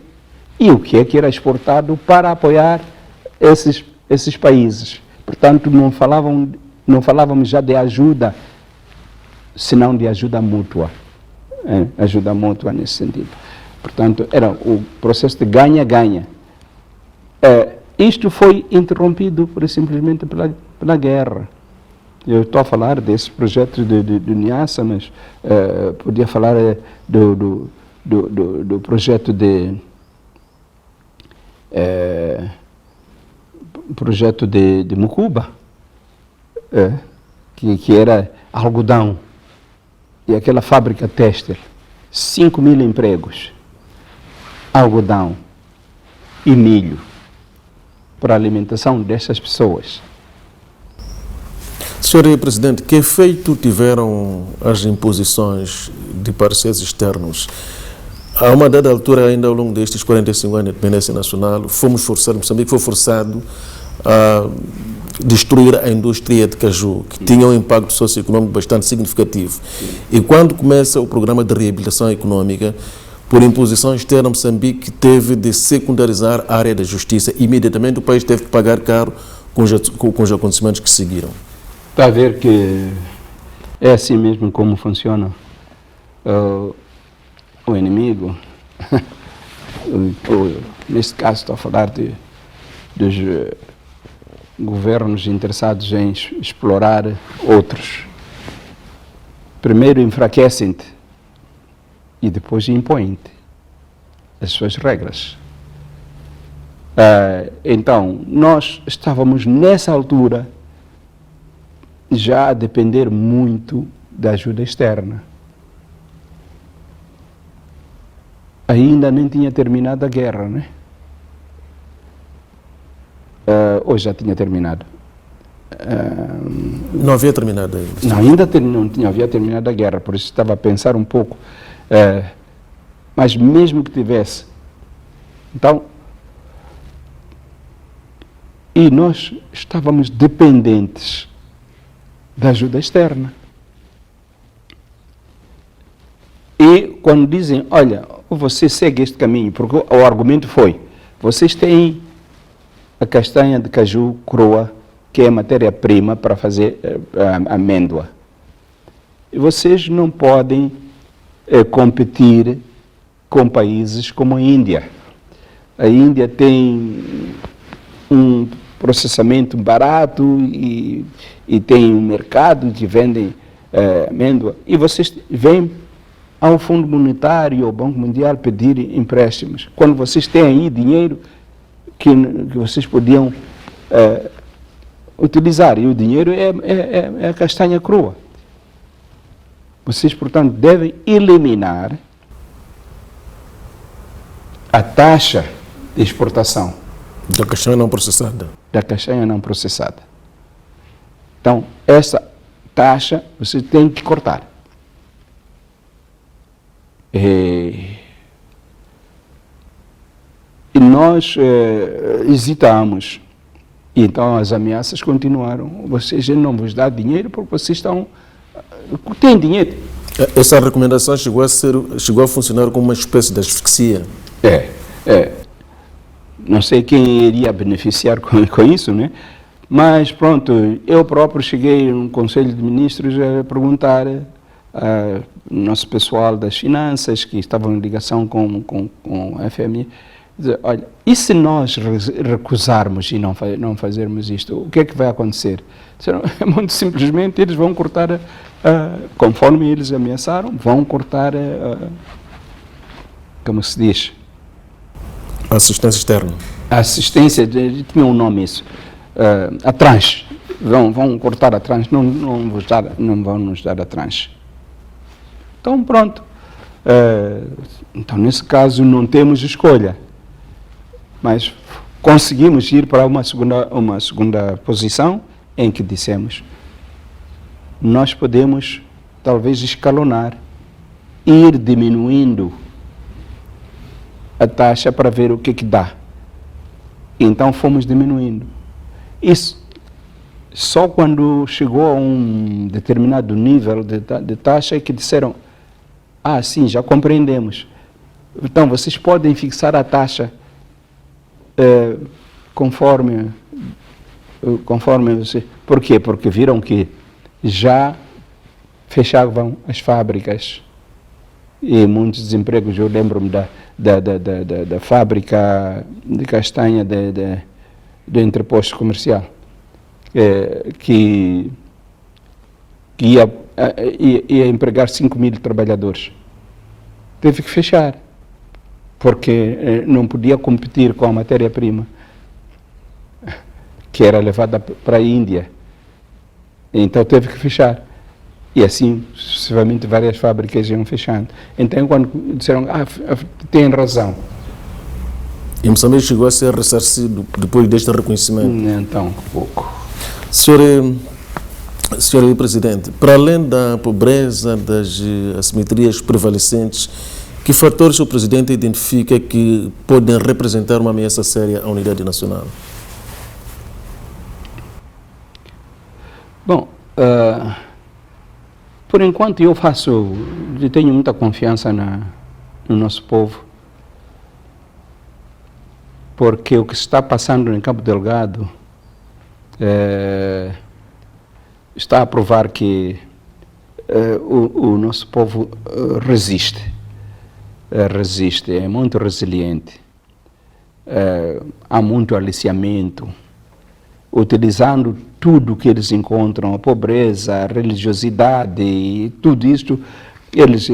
e o que é que era exportado para apoiar esses países. Portanto, não falávamos já de ajuda, senão de ajuda mútua. Ajuda mútua nesse sentido. Portanto, era o processo de ganha-ganha. Isto foi interrompido simplesmente pela guerra. Eu estou a falar desse projeto de Niassa, mas podia falar do projeto de Mucuba, que era algodão, e aquela fábrica têxtil, 5.000 empregos, algodão e milho, para a alimentação dessas pessoas. Senhor Presidente, que efeito tiveram as imposições de parceiros externos? A uma dada altura, ainda ao longo destes 45 anos de independência nacional, Moçambique foi forçado a destruir a indústria de caju, que tinha um impacto socioeconômico bastante significativo. E quando começa o programa de reabilitação econômica, por imposição externa, Moçambique teve de secundarizar a área da justiça. Imediatamente o país teve que pagar caro com os acontecimentos que seguiram. Está a ver que é assim mesmo como funciona o inimigo. Neste caso estou a falar dos governos interessados em explorar outros. Primeiro enfraquecem-te e depois impõem-te as suas regras. Então, nós estávamos nessa altura já a depender muito da ajuda externa. Ainda nem tinha terminado a guerra, né? Ou já tinha terminado? Não havia terminado ainda. Não, ainda não havia terminado a guerra, por isso estava a pensar um pouco. Mas mesmo que tivesse, então, e nós estávamos dependentes da ajuda externa. E quando dizem, olha, você segue este caminho, porque o argumento foi, vocês têm a castanha de caju crua, que é matéria-prima para fazer amêndoa. E vocês não podem competir com países como a Índia. A Índia tem um processamento barato e tem um mercado que vendem amêndoa. E vocês vêm ao Fundo Monetário, ao Banco Mundial, pedir empréstimos. Quando vocês têm aí dinheiro que vocês podiam utilizar. E o dinheiro é a castanha crua. Vocês, portanto, devem eliminar a taxa de exportação da castanha não processada. Da castanha não processada. Então, essa taxa você tem que cortar. E nós hesitamos. E então as ameaças continuaram. Vocês não vos dão dinheiro porque vocês têm dinheiro. Essa recomendação chegou a funcionar como uma espécie de asfixia. Não sei quem iria beneficiar com isso, né? Mas pronto, eu próprio cheguei no Conselho de Ministros a perguntar ao nosso pessoal das finanças, que estavam em ligação com a FMI, dizer, olha, e se nós recusarmos e não fazermos isto, o que é que vai acontecer? Disseram, muito simplesmente, eles vão cortar, conforme eles ameaçaram, vão cortar como se diz? Assistência externa. A assistência, tinha um nome isso, a tranche. Vão cortar a tranche, não vão nos dar a tranche. Então, pronto. Então, nesse caso, não temos escolha. Mas conseguimos ir para uma segunda posição em que dissemos, nós podemos, talvez, escalonar, ir diminuindo a taxa para ver o que dá. Então, fomos diminuindo. Isso só quando chegou a um determinado nível de taxa é que disseram, sim, já compreendemos. Então, vocês podem fixar a taxa conforme você... Por quê? Porque viram que já fechavam as fábricas e muitos desempregos. Eu lembro-me da fábrica de castanha do entreposto comercial, que ia empregar 5.000 trabalhadores. Teve que fechar, porque não podia competir com a matéria-prima que era levada para a Índia. Então teve que fechar. E assim, sucessivamente, várias fábricas iam fechando. Então, quando disseram, tem razão. E Moçambique chegou a ser ressarcido depois deste reconhecimento? Então, pouco. Senhor Presidente, para além da pobreza, das assimetrias prevalecentes, que fatores o Presidente identifica que podem representar uma ameaça séria à unidade nacional? Bom, por enquanto eu tenho muita confiança no nosso povo, porque o que está passando em Cabo Delgado está a provar que o nosso povo resiste, é muito resiliente, há muito aliciamento, utilizando tudo que eles encontram, a pobreza, a religiosidade, e tudo isto, eles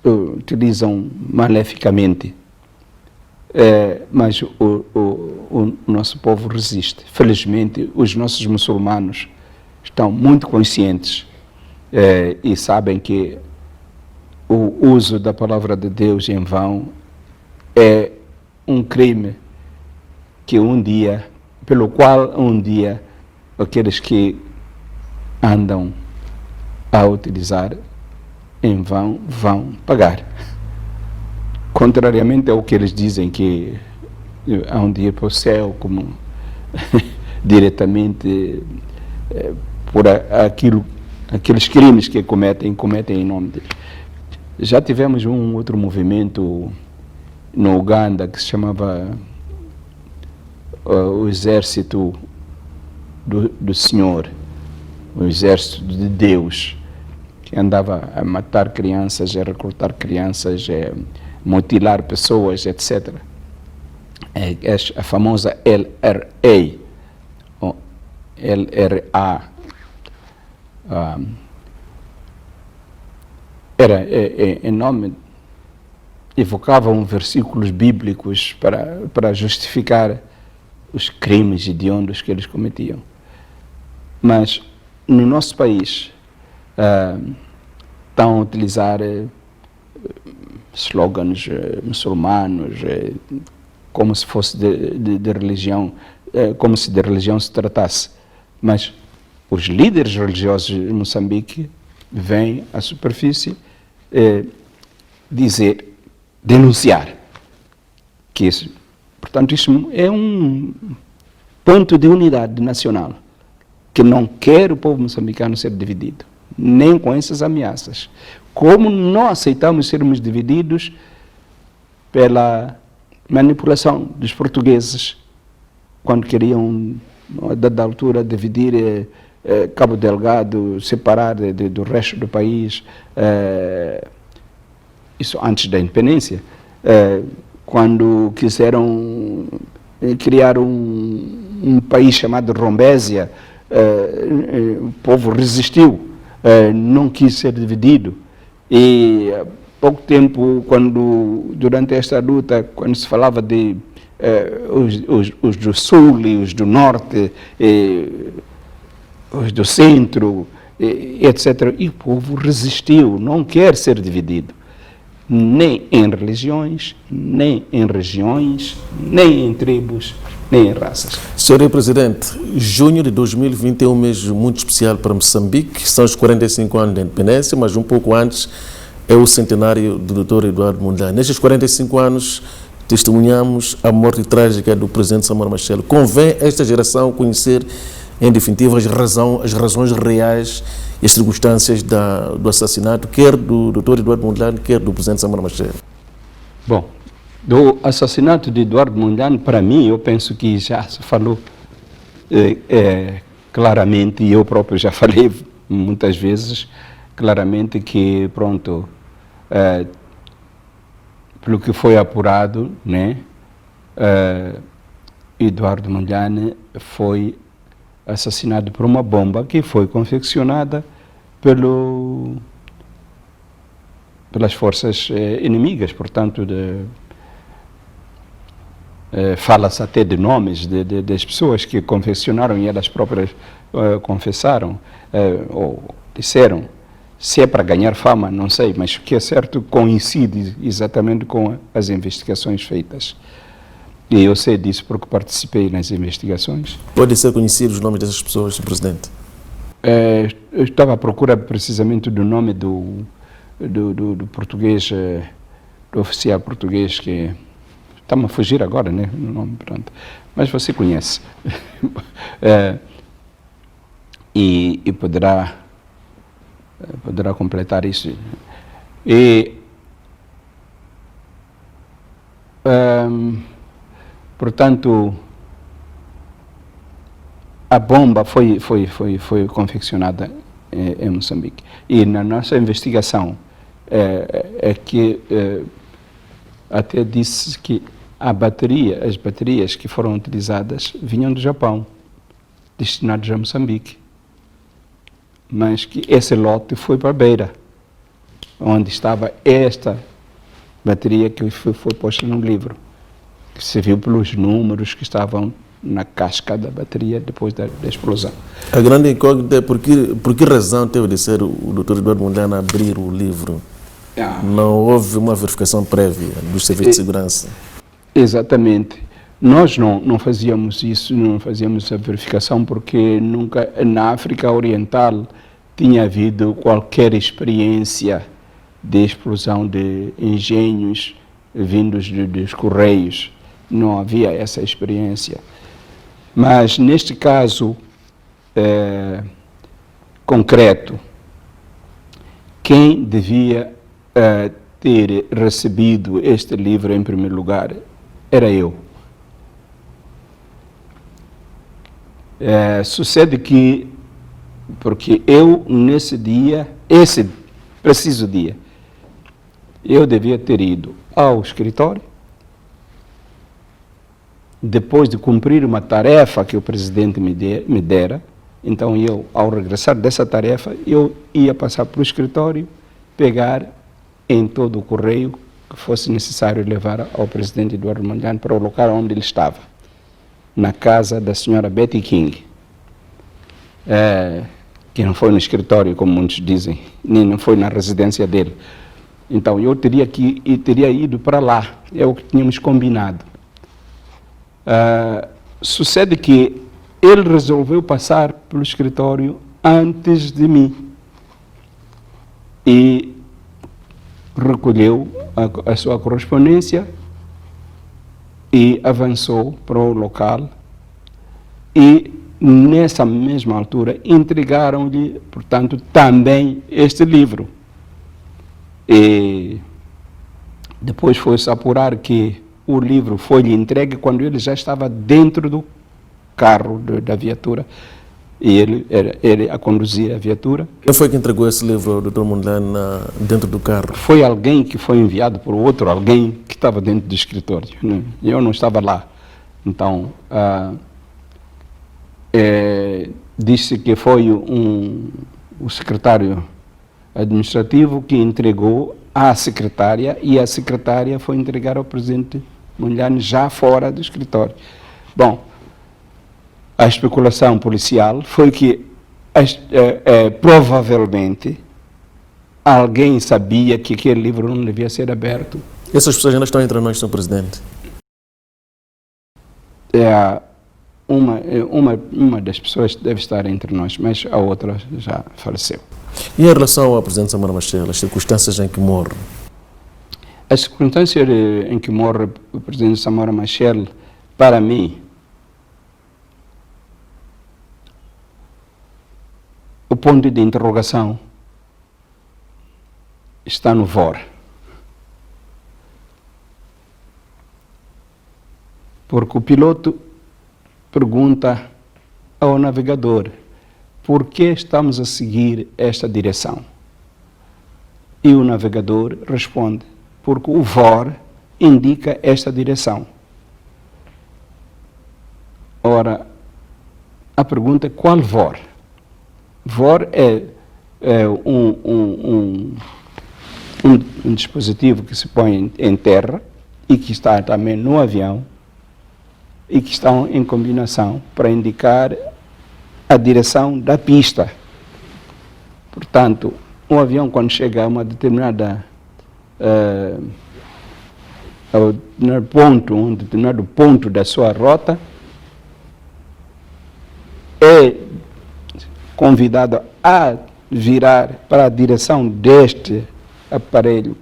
utilizam maleficamente. Mas o nosso povo resiste. Felizmente, os nossos muçulmanos estão muito conscientes e sabem que o uso da palavra de Deus em vão é um crime pelo qual um dia aqueles que andam a utilizar em vão vão pagar. Contrariamente ao que eles dizem, que há um dia para o céu, como diretamente por aqueles crimes que cometem em nome dele. Já tivemos um outro movimento no Uganda que se chamava o Exército do Senhor, o Exército de Deus, que andava a matar crianças, a recrutar crianças, mutilar pessoas, etc. A famosa LRA, ou LRA, em nome, evocavam versículos bíblicos para justificar os crimes hediondos que eles cometiam. Mas no nosso país estão a utilizar slogans muçulmanos, como se fosse de religião, como se de religião se tratasse. Mas os líderes religiosos de Moçambique vêm à superfície denunciar que isso. Portanto, isso é um ponto de unidade nacional, que não quer o povo moçambicano ser dividido, nem com essas ameaças. Como não aceitamos sermos divididos pela manipulação dos portugueses, quando queriam, a dada altura, dividir Cabo Delgado, separar do resto do país, isso antes da independência, quando quiseram criar um país chamado Rombésia, o povo resistiu, não quis ser dividido, e pouco tempo, durante esta luta, quando se falava de os do Sul e os do Norte, os do Centro, etc. E o povo resistiu, não quer ser dividido, nem em religiões, nem em regiões, nem em tribos, nem em raças. Senhor Presidente, junho de 2020 é um mês muito especial para Moçambique, são os 45 anos da independência, mas um pouco antes é o centenário do Dr. Eduardo Mondlane. Nestes 45 anos, testemunhamos a morte trágica do presidente Samora Machel. Convém esta geração conhecer, em definitiva, as razões reais e as circunstâncias do assassinato, quer do Dr. Eduardo Mondlane, quer do presidente Samora Machel. Bom, do assassinato de Eduardo Mondlane, para mim, eu penso que já se falou claramente, e eu próprio já falei muitas vezes, claramente que, pronto, pelo que foi apurado, né, Eduardo Mondlane foi assassinado por uma bomba que foi confeccionada pelas forças inimigas, portanto, fala-se até de nomes das pessoas que confeccionaram e elas próprias confessaram, ou disseram. Se é para ganhar fama, não sei, mas o que é certo coincide exatamente com as investigações feitas. E eu sei disso porque participei nas investigações. Pode ser conhecido os nomes dessas pessoas, Sr. Presidente? Eu estava à procura precisamente do nome do português, do oficial português, que está-me a fugir agora, né? O nome, pronto. Mas você conhece. E poderá completar isso. Portanto, a bomba foi confeccionada em Moçambique. E na nossa investigação que até disse que as baterias que foram utilizadas vinham do Japão, destinadas a Moçambique. Mas que esse lote foi para Beira, onde estava esta bateria que foi posta no livro, que se viu pelos números que estavam na casca da bateria depois da explosão. A grande incógnita é por que razão teve de ser o Dr. Eduardo Mondlane a abrir o livro? Não houve uma verificação prévia dos serviços de segurança? Exatamente. Nós não fazíamos isso, não fazíamos a verificação porque nunca na África Oriental tinha havido qualquer experiência de explosão de engenhos vindos dos Correios. Não havia essa experiência. Mas neste caso concreto, quem devia ter recebido este livro em primeiro lugar era eu. Sucede que, porque eu nesse dia, esse preciso dia, eu devia ter ido ao escritório, depois de cumprir uma tarefa que o presidente me dera. Então eu, ao regressar dessa tarefa, eu ia passar para o escritório, pegar em todo o correio que fosse necessário levar ao presidente Eduardo Mondlane para o local onde ele estava, na casa da senhora Betty King, que não foi no escritório, como muitos dizem, nem não foi na residência dele. Então eu teria ido para lá, é o que tínhamos combinado. Sucede que ele resolveu passar pelo escritório antes de mim e recolheu a sua correspondência e avançou para o local e nessa mesma altura entregaram-lhe, portanto, também este livro. E depois foi-se apurar que o livro foi-lhe entregue quando ele já estava dentro do carro da viatura e ele a conduzir a viatura. Quem foi que entregou esse livro ao Dr. Mondlane dentro do carro? Foi alguém que foi enviado por outro, alguém que estava dentro do escritório, né? Eu não estava lá. Então, disse que foi o secretário administrativo que entregou à secretária, e a secretária foi entregar ao presidente Mondlane já fora do escritório. Bom, a especulação policial foi que provavelmente alguém sabia que aquele livro não devia ser aberto. Essas pessoas ainda estão entre nós, Sr. Presidente? Uma das pessoas deve estar entre nós, mas a outra já faleceu. E em relação ao presidente Samora Machel, as circunstâncias em que morre? As circunstâncias em que morre o presidente Samora Machel, para mim, o ponto de interrogação está no VOR. Porque o piloto pergunta ao navegador: por que estamos a seguir esta direção? E o navegador responde: porque o VOR indica esta direção. Ora, a pergunta é: qual VOR? VOR é um dispositivo que se põe em terra e que está também no avião e que estão em combinação para indicar a direção da pista. Portanto, um avião, quando chega a uma determinado ponto da sua rota, é convidado a virar para a direção deste aparelho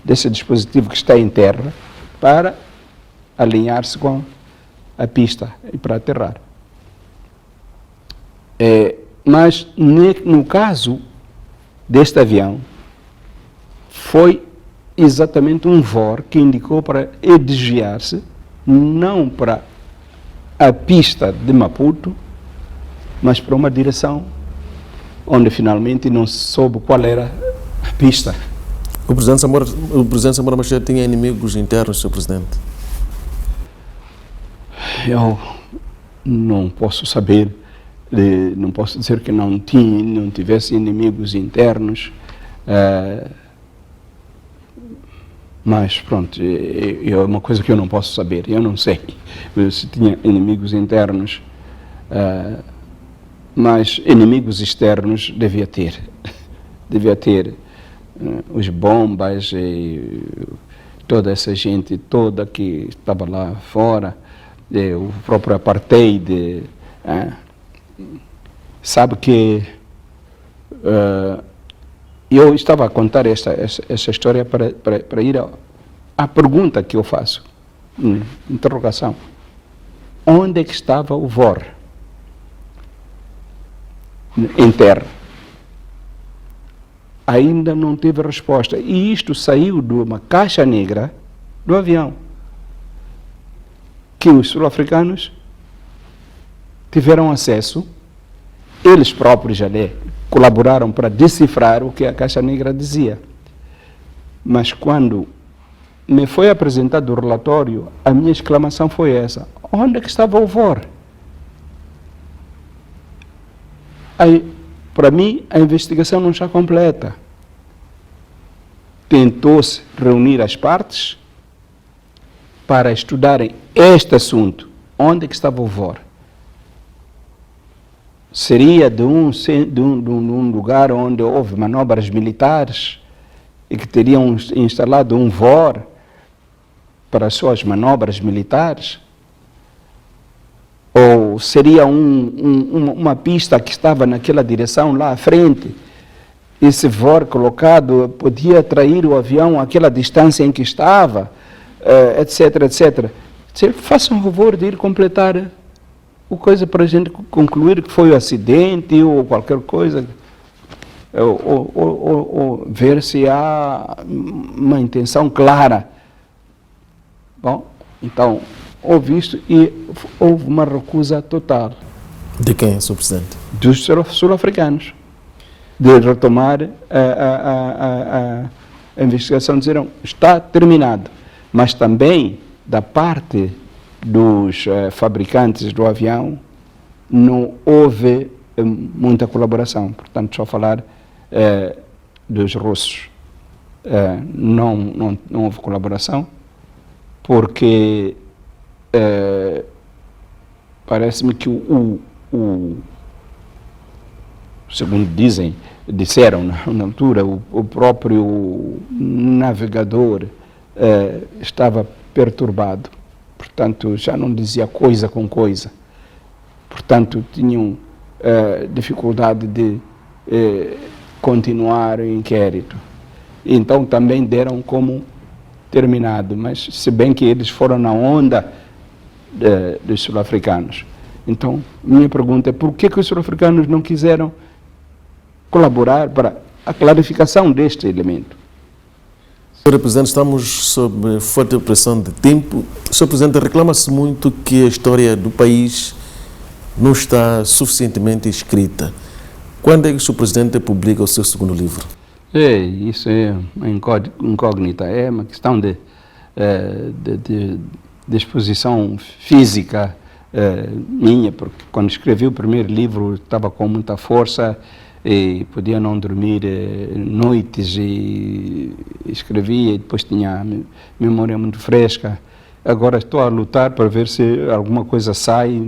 desse dispositivo que está em terra, para alinhar-se com a pista e para aterrar. Mas no caso deste avião, foi exatamente um VOR que indicou para desviar-se, não para a pista de Maputo, mas para uma direção onde finalmente não se soube qual era a pista. O presidente Samora Machel tinha inimigos internos, Sr. Presidente? Eu não posso saber, não posso dizer que não tivesse inimigos internos, mas pronto, é uma coisa que eu não posso saber, eu não sei se tinha inimigos internos, mas inimigos externos devia ter os bombas e toda essa gente toda que estava lá fora, o próprio apartheid, sabe que eu estava a contar essa história para ir à pergunta que eu faço, interrogação: onde é que estava o VOR em terra? Ainda não teve resposta, e isto saiu de uma caixa negra do avião, que os sul-africanos tiveram acesso, eles próprios já colaboraram para decifrar o que a caixa negra dizia. Mas quando me foi apresentado o relatório, a minha exclamação foi essa: onde é que estava o VOR? Aí, para mim, a investigação não está completa. Tentou-se reunir as partes para estudarem este assunto. Onde é que estava o VOR? Seria de um lugar onde houve manobras militares e que teriam instalado um VOR para as suas manobras militares? Ou seria uma pista que estava naquela direção lá à frente? Esse VOR colocado podia atrair o avião àquela distância em que estava, etc, etc. Façam um favor de ir completar o coisa para a gente concluir que foi um acidente ou qualquer coisa, ou ver se há uma intenção clara. Bom, então, houve isso e houve uma recusa total. De quem, Sr. Presidente? Dos sul-africanos, de retomar a investigação. Disseram: está terminado. Mas também, da parte dos fabricantes do avião, não houve muita colaboração. Portanto, só falar dos russos. não houve colaboração, porque parece-me que segundo disseram na altura, o próprio navegador estava perturbado, portanto já não dizia coisa com coisa, portanto tinham dificuldade de continuar o inquérito. Então também deram como terminado, mas se bem que eles foram na onda dos sul-africanos. Então, minha pergunta é por que os sul-africanos não quiseram colaborar para a clarificação deste elemento? Senhor Presidente, estamos sob forte pressão de tempo. Senhor Presidente, reclama-se muito que a história do país não está suficientemente escrita. Quando é que o Sr. Presidente publica o seu segundo livro? Isso é uma incógnita, é uma questão de exposição física minha, porque quando escrevi o primeiro livro estava com muita força e podia não dormir noites e escrevia e depois tinha a memória muito fresca. Agora estou a lutar para ver se alguma coisa sai,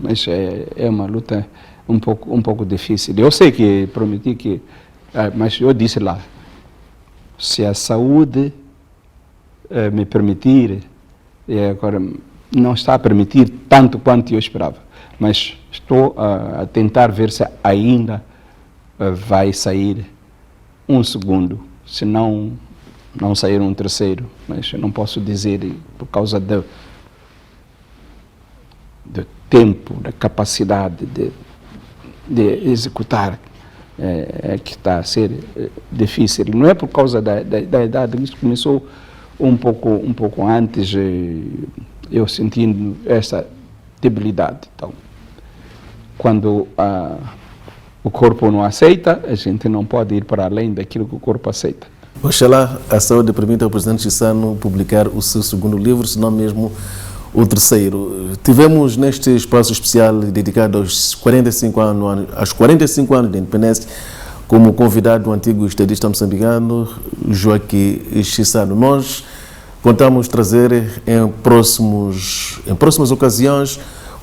mas é uma luta um pouco difícil. Eu sei que prometi que, mas eu disse lá, se a saúde me permitir, agora não está a permitir tanto quanto eu esperava, mas estou a tentar ver se ainda vai sair um segundo, se não sair um terceiro, mas eu não posso dizer por causa do tempo, da capacidade de executar, que está a ser difícil. Não é por causa da idade, isso começou um pouco antes, eu sentindo essa debilidade. Então, quando o corpo não aceita, a gente não pode ir para além daquilo que o corpo aceita. Oxalá a saúde permita ao Presidente Chissano publicar o seu segundo livro, se não mesmo o terceiro. Tivemos neste espaço especial dedicado aos 45 anos de independência, como convidado o antigo estadista moçambicano Joaquim Chissano. Nós contamos trazer em próximas ocasiões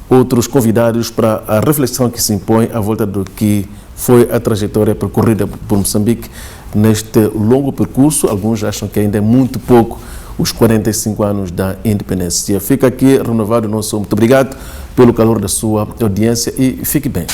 outros convidados para a reflexão que se impõe à volta do que foi a trajetória percorrida por Moçambique neste longo percurso. Alguns acham que ainda é muito pouco os 45 anos da independência. Fica aqui renovado o nosso muito obrigado pelo calor da sua audiência e fique bem.